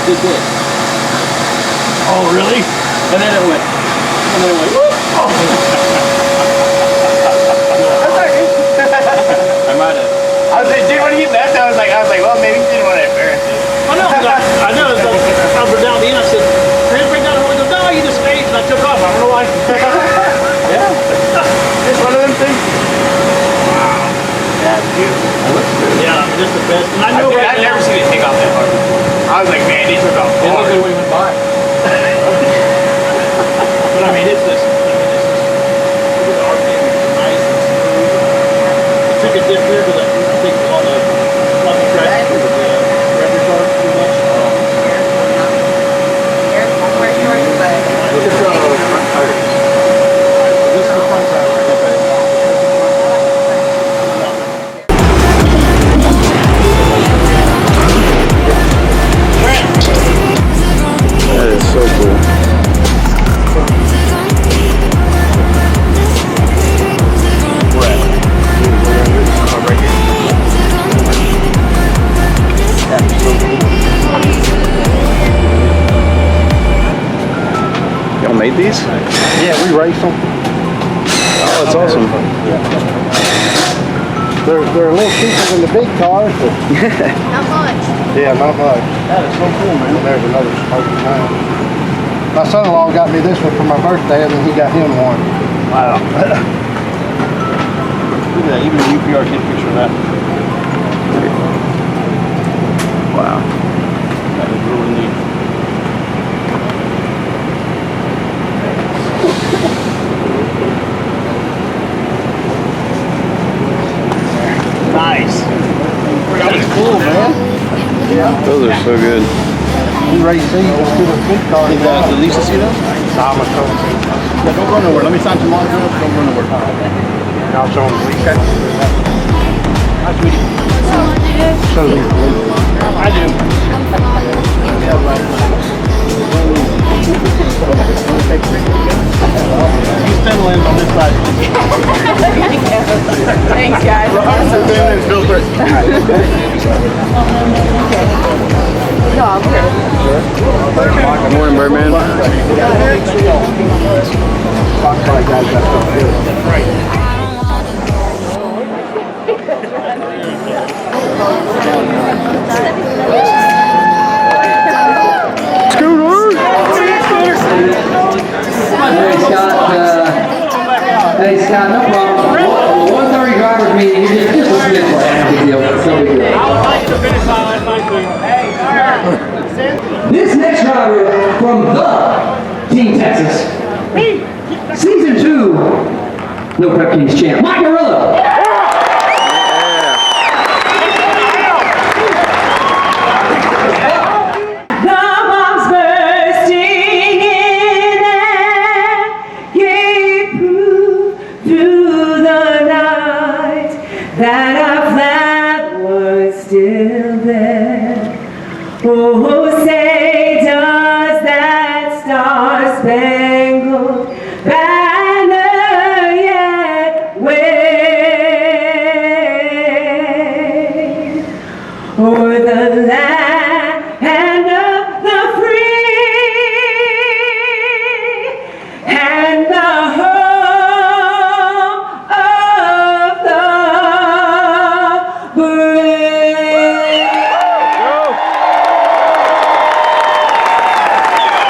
did this. Oh, really? And then it went, whoop. Oh. I might have. I was like, dude, when he left, I was like, well, maybe he didn't want to embarrass you. Oh, no, I know. I was down the end. I said, break down the hole. He goes, no, you just stayed. And I took off. I don't know why. Yeah. Just one of them things. Wow. Yeah, it's beautiful. That looks good. Yeah, just the best. And I know I've never seen it take off that hard. I was like, man, he took off hard. It looked like we went by. But I mean, it's this. Look at the RPM. It's nice and smooth. It took a dip here because I think on the track with the record card too much. Look at the front tires. This is the front tire right there. That is so cool. Y'all made these? Yeah, we race them. Oh, that's awesome. They're a little cheaper than the big cars, but Not much. yeah, not much. That is so cool, man. There's another smoky man. My son-in-law got me this one for my birthday, and then he got him one. Wow. Look at that. Even the UPR can picture of that. Wow. That is really neat. Nice. That was cool, man. Yeah. Those are so good. We race these to the big cars. Did Lisa see those? Nah, I'm gonna show them. Yeah, don't go nowhere. Let me sign some autographs. Don't go nowhere. I'll show them Lisa. Hi, sweetie. Show them Lisa. I do. You spin lens on this side. Thanks, guys. No, I'm good. Good morning, Birdman. Hey Scott, no problem. 1:30 driver's meeting. You just listen to this one. No big deal. No big deal. This next driver from the Team Texas, Season 2, No Prep Kings champ, Mike Murillo. That our flag was still there. Oh, say does that star-spangled banner yet wave o'er the land of the free and the home of the brave.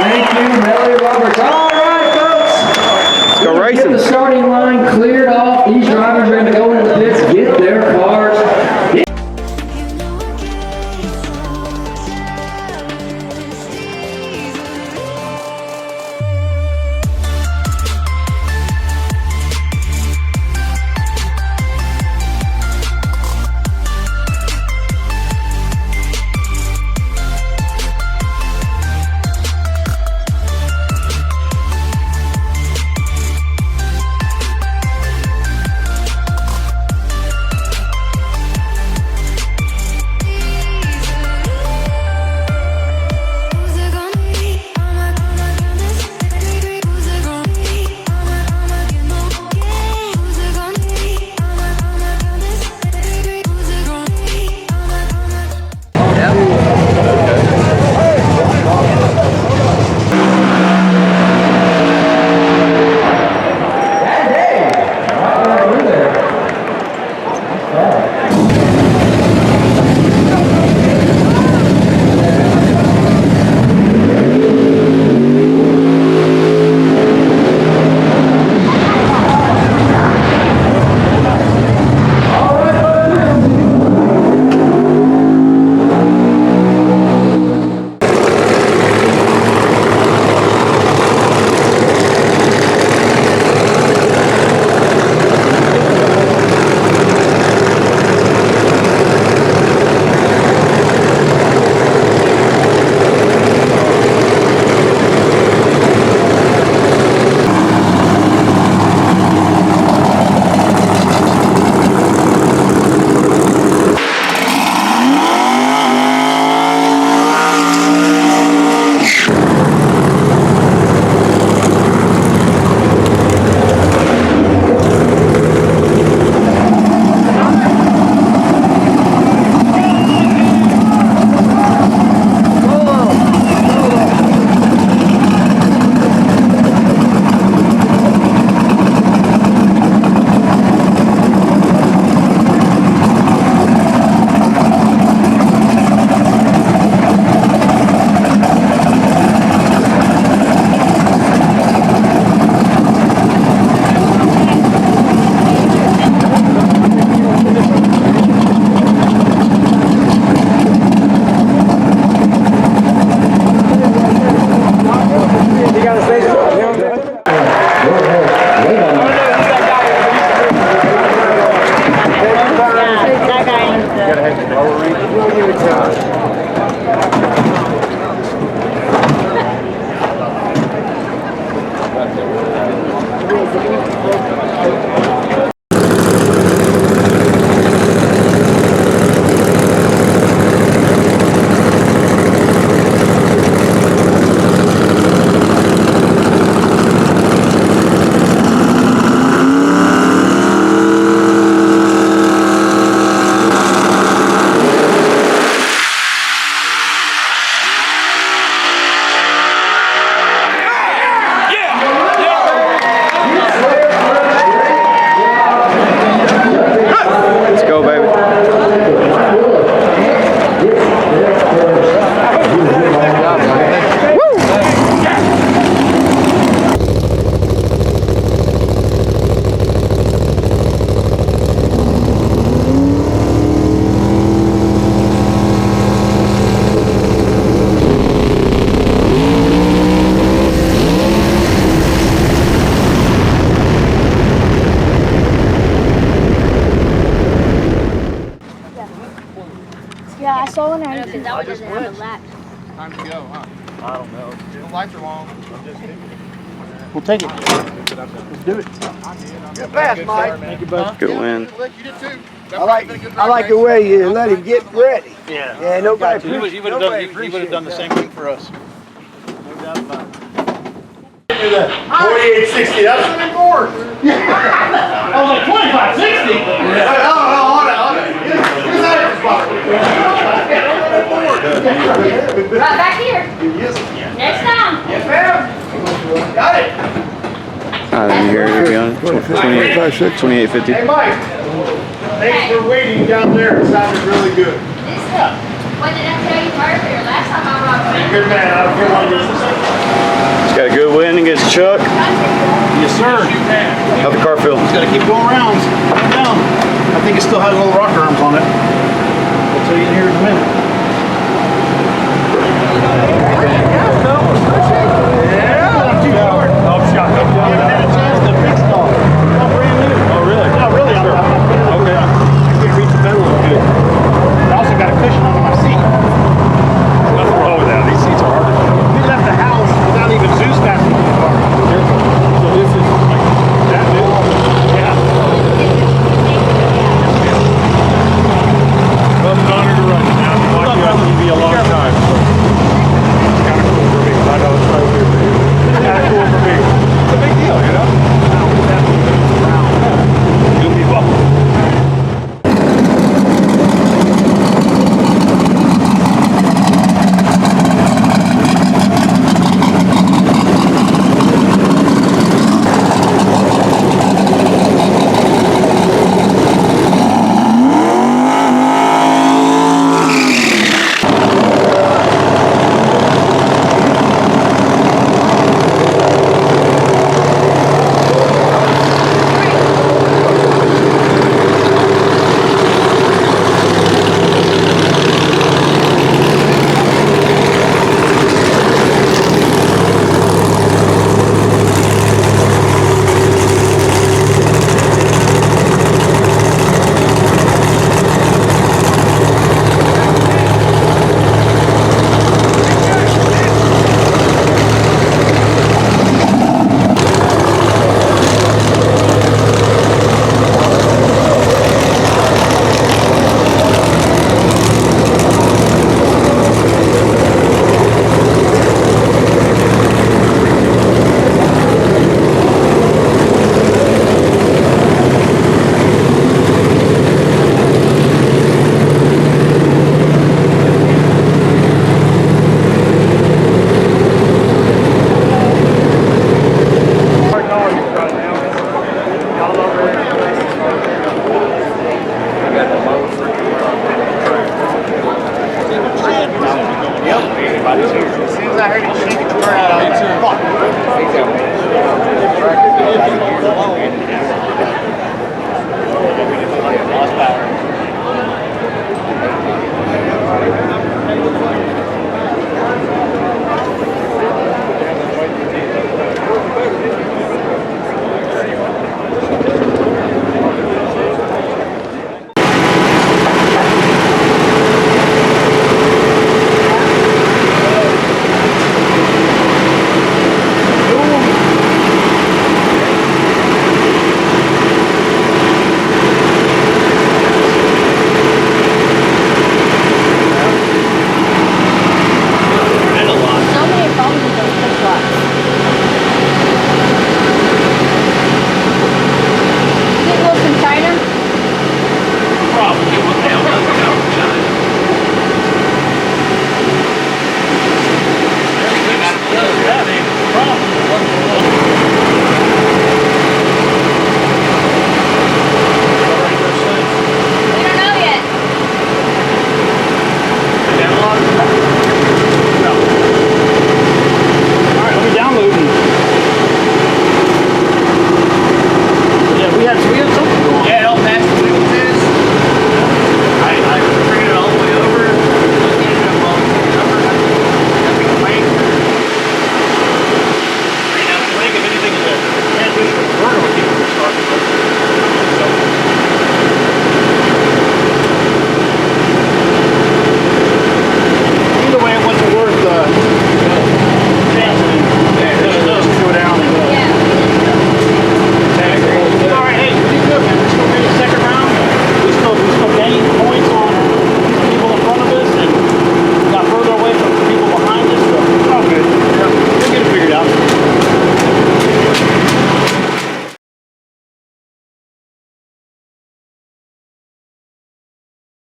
Thank you, Melody Roberts. All right, folks. Let's go Get racing. the starting line cleared off. These drivers are going to go into the pits, get their cars. hour does it have a lap? Time to go, huh? I don't know. The lights are long. We'll take it. Let's do it. Good pass, Mike. Thank you, bud. Good win. You did too. I like the way you let him get ready. Yeah. Yeah, nobody He would have done the same thing for us. No doubt about it. 4860, that's an import. I was like 2560. Right back here. Next time. Yes, ma'am. Got it. I didn't hear it, to be honest. 2850. Hey, Mike. Thanks for waiting down there. It sounded really good. This what did I tell you earlier? Last time I rocked it. Good man. I don't care what it is. He's got a good win against Chuck. Yes, sir. How'd the car feel? It's got to keep going rounds. Calm down. I think it still has little rocker arms on it. I'll tell you here in a minute. Oh, shot. You haven't had a chance to fix it all. It's all brand new. Oh, really? No, really. Okay. I can't reach the pedal good. I also got a cushion under my seat. Nothing wrong with that. These seats are hard to do. We left the house without even Zeus passing the car. So this is like that new? Yeah. Well, it's honored to run. Now, I've watched you on TV a long time. So it's kind of cool for me. I know it's right weird for you. It's kind of cool for me. It's a big deal, you know? You'll be welcome. As soon as I heard it shake it, we're out. Fuck.